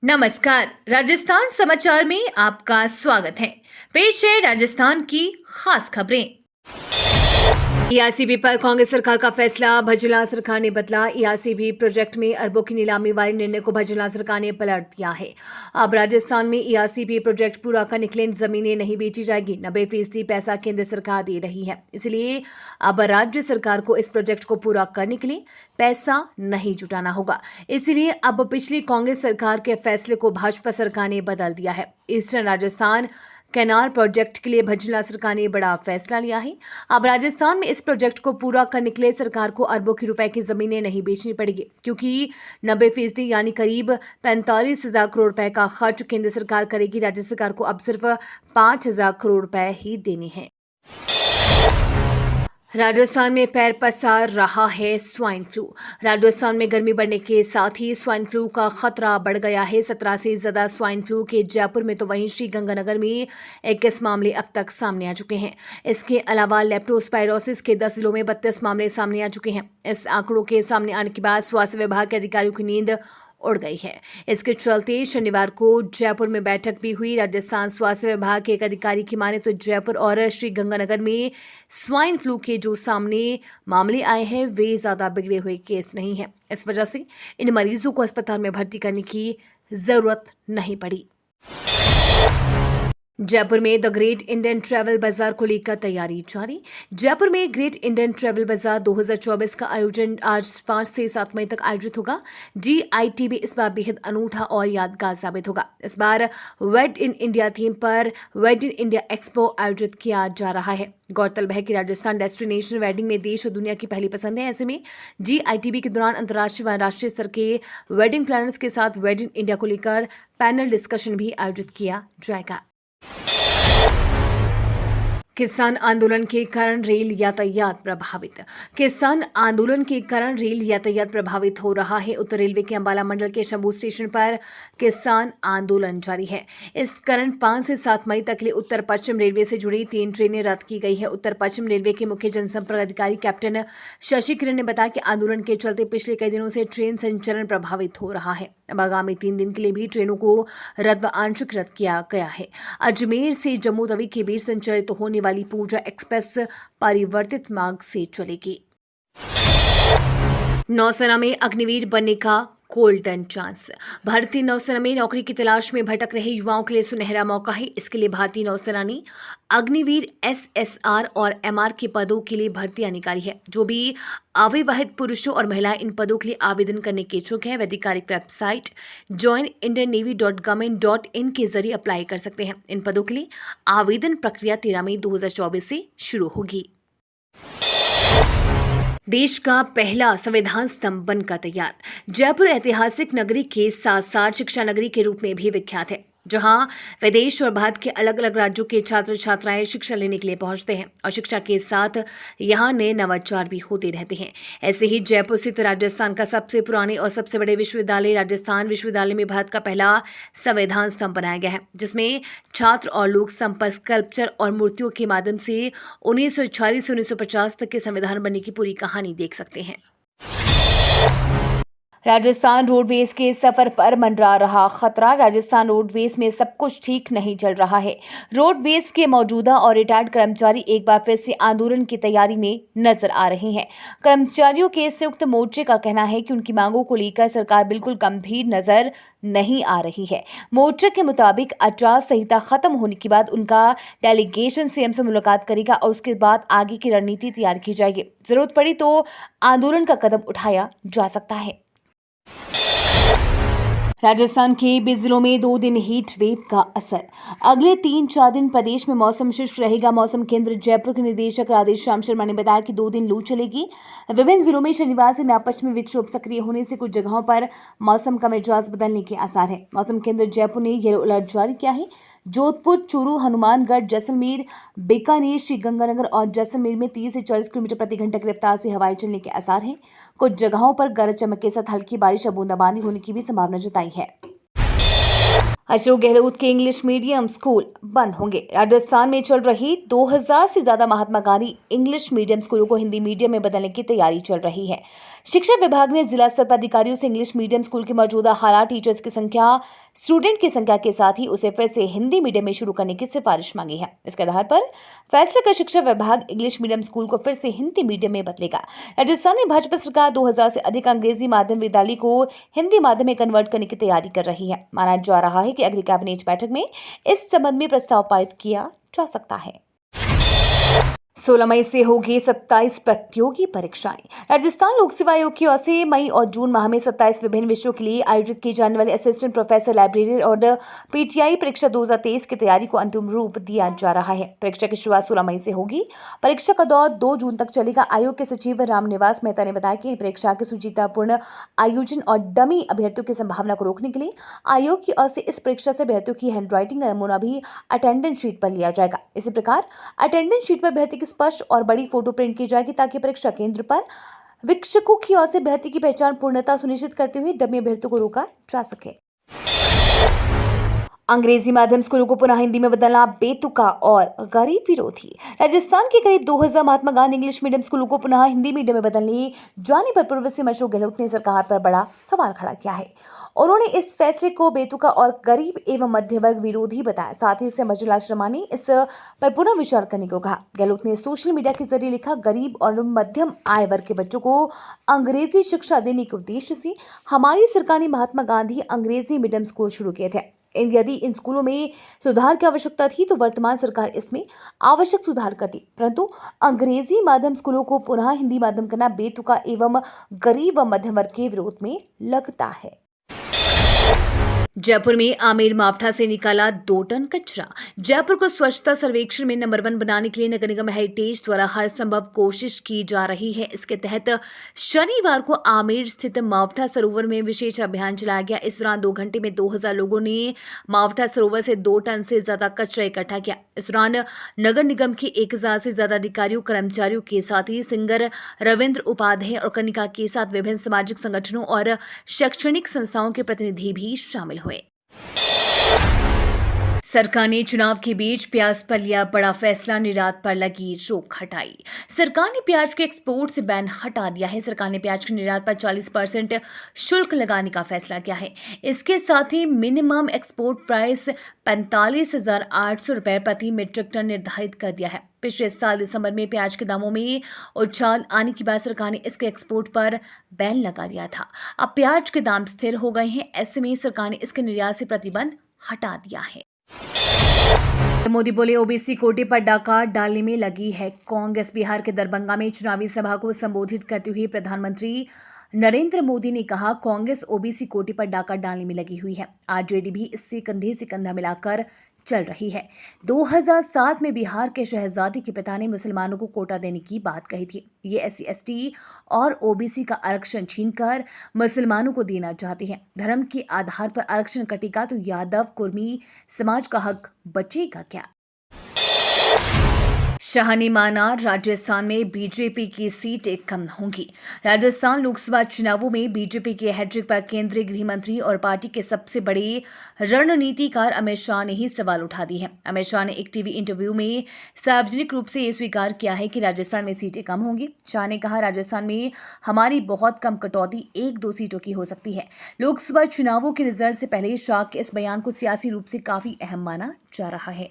नमस्कार, राजस्थान समाचार में आपका स्वागत है। पेश है राजस्थान की खास खबरें। ईआरसीबी पर कांग्रेस सरकार का फैसला, भजोला सरकार ने बदला। ईआरसीबी प्रोजेक्ट में अरबों की नीलामी वाले निर्णय को भजोला सरकार ने पलट दिया है। अब राजस्थान में ईआरसीबी प्रोजेक्ट पूरा करने के लिए जमीनें नहीं बेची जाएगी। 90% पैसा केंद्र सरकार दे रही है, इसलिए अब राज्य सरकार को इस प्रोजेक्ट को पूरा करने के लिए पैसा नहीं जुटाना होगा। इसलिए अब पिछली कांग्रेस सरकार के फैसले को भाजपा सरकार ने बदल दिया है। ईस्टर्न राजस्थान कैनाल प्रोजेक्ट के लिए भजोला सरकार ने बड़ा फैसला लिया है। अब राजस्थान में इस प्रोजेक्ट को पूरा करने के लिए सरकार को अरबों की रुपए की जमीनें नहीं बेचनी पड़ेगी, क्योंकि 90% यानी करीब 45,000 करोड़ रुपए का खर्च केंद्र सरकार करेगी। राज्य सरकार को अब सिर्फ 5,000 करोड़ रुपए ही देने हैं। राजस्थान में पैर पसार रहा है स्वाइन फ्लू। राजस्थान में गर्मी बढ़ने के साथ ही स्वाइन फ्लू का खतरा बढ़ गया है। 17 से ज्यादा स्वाइन फ्लू के जयपुर में तो वहीं श्रीगंगानगर में 21 मामले अब तक सामने आ चुके हैं। इसके अलावा लेप्टोस्पायरोसिस के 10 जिलों में 32 मामले सामने आ चुके हैं। इस आंकड़ों के सामने आने के बाद स्वास्थ्य विभाग के अधिकारियों की नींद उड़ गई है। इसके चलते शनिवार को जयपुर में बैठक भी हुई। राजस्थान स्वास्थ्य विभाग के एक अधिकारी की माने तो जयपुर और श्रीगंगानगर में स्वाइन फ्लू के जो सामने मामले आए हैं वे ज्यादा बिगड़े हुए केस नहीं है। इस वजह से इन मरीजों को अस्पताल में भर्ती करने की जरूरत नहीं पड़ी। जयपुर में द ग्रेट इंडियन ट्रैवल बाजार को लेकर तैयारी जारी। जयपुर में ग्रेट इंडियन ट्रैवल बाजार 2024 का आयोजन आज 5 से 7 मई तक आयोजित होगा। GITB इस बार बेहद अनूठा और यादगार साबित होगा। इस बार वेड इन इंडिया थीम पर वेड इन इंडिया एक्सपो आयोजित किया जा रहा है। गौरतलब है कि राजस्थान डेस्टिनेशन वेडिंग में देश और दुनिया की पहली पसंद है। ऐसे में GITB के दौरान अंतर्राष्ट्रीय व राष्ट्रीय स्तर के वेडिंग प्लानर्स के साथ वेड इन इंडिया को लेकर पैनल डिस्कशन भी आयोजित किया जाएगा। किसान आंदोलन के कारण रेल यातायात प्रभावित। किसान आंदोलन के कारण रेल यातायात प्रभावित हो रहा है। उत्तर रेलवे के अंबाला मंडल के शंभू स्टेशन पर किसान आंदोलन जारी है। इस कारण 5 से 7 मई तक के लिए उत्तर पश्चिम रेलवे से जुड़ी 3 ट्रेनें रद्द की गई है। उत्तर पश्चिम रेलवे के मुख्य जनसंपर्क अधिकारी कैप्टन शशि किरण ने बताया कि आंदोलन के चलते पिछले कई दिनों से ट्रेन संचालन प्रभावित हो रहा है। अब आगामी 3 दिन के लिए भी ट्रेनों को रद्द व आंशिक रद्द किया गया है। अजमेर से जम्मू तवी के बीच संचालित होने वाली पूजा एक्सप्रेस परिवर्तित मार्ग से चलेगी। नौसेना में अग्निवीर बनने का गोल्डन चांस। भारतीय नौसेना में नौकरी की तलाश में भटक रहे युवाओं के लिए सुनहरा मौका है। इसके लिए भारतीय नौसेना ने अग्निवीर SSR और MR के पदों के लिए भर्तियां निकाली है। जो भी अविवाहित पुरुषों और महिलाएं इन पदों के लिए आवेदन करने के इच्छुक हैं, वे आधिकारिक वेबसाइट joinindiannavy.government.in के जरिए अप्लाई कर सकते हैं। इन पदों के लिए आवेदन प्रक्रिया 13 मई 2024 से शुरू होगी। देश का पहला संविधान स्तंभ बनकर तैयार। जयपुर ऐतिहासिक नगरी के साथ साथ शिक्षा नगरी के रूप में भी विख्यात है, जहां विदेश और भारत के अलग अलग राज्यों के छात्र छात्राएं शिक्षा लेने के लिए पहुंचते हैं और शिक्षा के साथ यहां नए नवाचार भी होते रहते हैं। ऐसे ही जयपुर स्थित राजस्थान का सबसे पुराने और सबसे बड़े विश्वविद्यालय राजस्थान विश्वविद्यालय में भारत का पहला संविधान स्तंभ बनाया गया है, जिसमें छात्र और लोग स्तंभ पर स्कल्पचर और मूर्तियों के माध्यम से 1940 से 1950 तक के संविधान बनने की पूरी कहानी देख सकते हैं। राजस्थान रोडवेज के सफर पर मंडरा रहा खतरा। राजस्थान रोडवेज में सब कुछ ठीक नहीं चल रहा है। रोडवेज के मौजूदा और रिटायर्ड कर्मचारी एक बार फिर से आंदोलन की तैयारी में नजर आ रहे हैं। कर्मचारियों के संयुक्त मोर्चे का कहना है कि उनकी मांगों को लेकर सरकार बिल्कुल गंभीर नजर नहीं आ रही है। मोर्चे के मुताबिक आचार संहिता खत्म होने के बाद उनका डेलीगेशन CM से मुलाकात करेगा और उसके बाद आगे की रणनीति तैयार की जाएगी। जरूरत पड़ी तो आंदोलन का कदम उठाया जा सकता है। राजस्थान के 20 जिलों में 2 दिन हीट वेव का असर। अगले 3-4 दिन प्रदेश में मौसम शुष्क रहेगा। मौसम केंद्र जयपुर के निदेशक राधेश्याम शर्मा ने बताया कि 2 दिन लू चलेगी। विभिन्न जिलों में शनिवार से नया पश्चिमी विक्षोभ सक्रिय होने से कुछ जगहों पर मौसम का मिजाज बदलने के आसार है। मौसम केंद्र जयपुर ने येलो अलर्ट जारी किया है। जोधपुर, चूरू, हनुमानगढ़, जैसलमेर, बीकानेर, श्रीगंगानगर और जैसलमेर में 30 से 40 किलोमीटर प्रति घंटे की रफ्तार से हवाएं चलने के आसार हैं। कुछ जगहों पर गरज चमक के साथ हल्की बारिश और बूंदाबांदी होने की भी संभावना जताई है। अशोक गहलोत के इंग्लिश मीडियम स्कूल बंद होंगे। राजस्थान में चल रही 2000 से ज्यादा महात्मा गांधी इंग्लिश मीडियम स्कूलों को हिंदी मीडियम में बदलने की तैयारी चल रही है। शिक्षा विभाग ने जिला स्तर पर अधिकारियों से इंग्लिश मीडियम स्कूल के मौजूदा हालात, टीचर्स की संख्या, स्टूडेंट की संख्या के साथ ही उसे फिर से हिंदी मीडियम में शुरू करने की सिफारिश मांगी है। इसके आधार पर फैसला कर शिक्षा विभाग इंग्लिश मीडियम स्कूल को फिर से हिंदी मीडियम में बदलेगा। राजस्थान में भाजपा सरकार 2000 से अधिक अंग्रेजी माध्यम विद्यालय को हिंदी माध्यम में कन्वर्ट करने की तैयारी कर रही है। माना जा रहा है कि अगली कैबिनेट बैठक में इस संबंध में प्रस्ताव पारित किया जा सकता है। 16 मई से होगी 27 प्रतियोगी परीक्षाएं। राजस्थान लोक सेवा आयोग की ओर से मई और जून माह में 27 विभिन्न विषयों के लिए आयोजित की जाने वाली असिस्टेंट प्रोफेसर लाइब्रेरियन और पीटीआई परीक्षा 2023 की तैयारी को अंतिम रूप दिया जा रहा है। परीक्षा की शुरुआत 16 मई से होगी। परीक्षा का दौर 2 जून तक चलेगा। आयोग के सचिव रामनिवास मेहता ने बताया कि परीक्षा के सुचितापूर्ण आयोजन और डमी अभ्यर्थियों की संभावना को रोकने के लिए आयोग की ओर से इस परीक्षा से अभ्यर्थियों की हैंडराइटिंग का नमूना भी अटेंडेंस शीट पर लिया जाएगा। इसी प्रकार अटेंडेंस शीट पर अभ्यर्थी की स्पष्ट और बड़ी फोटो प्रिंट की जाएगी ताकि परीक्षा केंद्र पर वीक्षकों की ओर से अभ्यर्थी की पहचान पूर्णता सुनिश्चित करते हुए डमी अभ्यर्थियों को रोका जा सके। अंग्रेजी माध्यम स्कूलों को पुनः हिंदी में बदलना बेतुका और गरीब विरोधी। राजस्थान के करीब 2000 महात्मा गांधी इंग्लिश मीडियम स्कूलों को पुनः हिंदी मीडियम में बदलने जाने पर पूर्व सीएम अशोक गहलोत ने सरकार पर बड़ा सवाल खड़ा किया है। उन्होंने इस फैसले को बेतुका और गरीब एवं मध्य वर्ग विरोधी बताया। साथ ही सीएम भजूलाल शर्मा ने इस पर पुनः विचार करने को कहा। गहलोत ने सोशल मीडिया के जरिए लिखा, गरीब और मध्यम आय वर्ग के बच्चों को अंग्रेजी शिक्षा देने के उद्देश्य से हमारी सरकार ने महात्मा गांधी अंग्रेजी मीडियम स्कूल शुरू किए थे। यदि इन स्कूलों में सुधार की आवश्यकता थी तो वर्तमान सरकार इसमें आवश्यक सुधार करती, परंतु अंग्रेजी माध्यम स्कूलों को पुनः हिंदी माध्यम करना बेतुका एवं गरीब व मध्यम वर्ग के विरोध में लगता है। जयपुर में आमेर मावठा से निकाला 2 टन कचरा। जयपुर को स्वच्छता सर्वेक्षण में नंबर 1 बनाने के लिए नगर निगम हेरिटेज द्वारा हर संभव कोशिश की जा रही है। इसके तहत शनिवार को आमेर स्थित मावठा सरोवर में विशेष अभियान चलाया गया। इस दौरान 2 घंटे में 2000 लोगों ने मावठा सरोवर से 2 टन से ज्यादा कचरा इकट्ठा किया। इस दौरान नगर निगम के 1000 से ज्यादा अधिकारियों कर्मचारियों के साथ ही सिंगर रविंद्र उपाध्याय और कनिका के साथ विभिन्न सामाजिक संगठनों और शैक्षणिक संस्थाओं के प्रतिनिधि भी शामिल हुए। सरकार ने चुनाव के बीच प्याज पर लिया बड़ा फैसला, निर्यात पर लगी रोक हटाई। सरकार ने प्याज के एक्सपोर्ट से बैन हटा दिया है। सरकार ने प्याज के निर्यात पर 40% शुल्क लगाने का फैसला किया है। इसके साथ ही मिनिमम एक्सपोर्ट प्राइस 45,800 रुपए प्रति मीट्रिक टन निर्धारित कर दिया है। पिछले साल दिसंबर में प्याज के दामों में उछाल आने के बाद सरकार ने इसके एक्सपोर्ट पर बैन लगा दिया था। अब प्याज के दाम स्थिर हो गए हैं। ऐसे में सरकार ने इसके निर्यात से प्रतिबंध हटा दिया है। मोदी बोले, ओबीसी कोटे पर डाका डालने में लगी है कांग्रेस। बिहार के दरभंगा में चुनावी सभा को संबोधित करते हुए प्रधानमंत्री नरेंद्र मोदी ने कहा, कांग्रेस ओबीसी कोटे पर डाका डालने में लगी हुई है। आरजेडी भी इससे कंधे से कंधा मिलाकर चल रही है। 2007 में बिहार के शहजादी के पिता ने मुसलमानों को कोटा देने की बात कही थी। ये SC/ST और ओबीसी का आरक्षण छीनकर मुसलमानों को देना चाहते हैं। धर्म के आधार पर आरक्षण कटेगा तो यादव कुर्मी समाज का हक बचेगा क्या? शाह ने माना, राजस्थान में बीजेपी की सीटें कम होंगी। राजस्थान लोकसभा चुनावों में बीजेपी के हैट्रिक पर केंद्रीय गृह मंत्री और पार्टी के सबसे बड़े रणनीतिकार अमित शाह ने ही सवाल उठा दिए हैं। अमित शाह ने एक टीवी इंटरव्यू में सार्वजनिक रूप से ये स्वीकार किया है कि राजस्थान में सीटें कम होंगी। शाह ने कहा, राजस्थान में हमारी बहुत कम कटौती 1-2 सीटों की हो सकती है। लोकसभा चुनावों के रिजल्ट से पहले शाह के इस बयान को सियासी रूप से काफी अहम माना जा रहा है।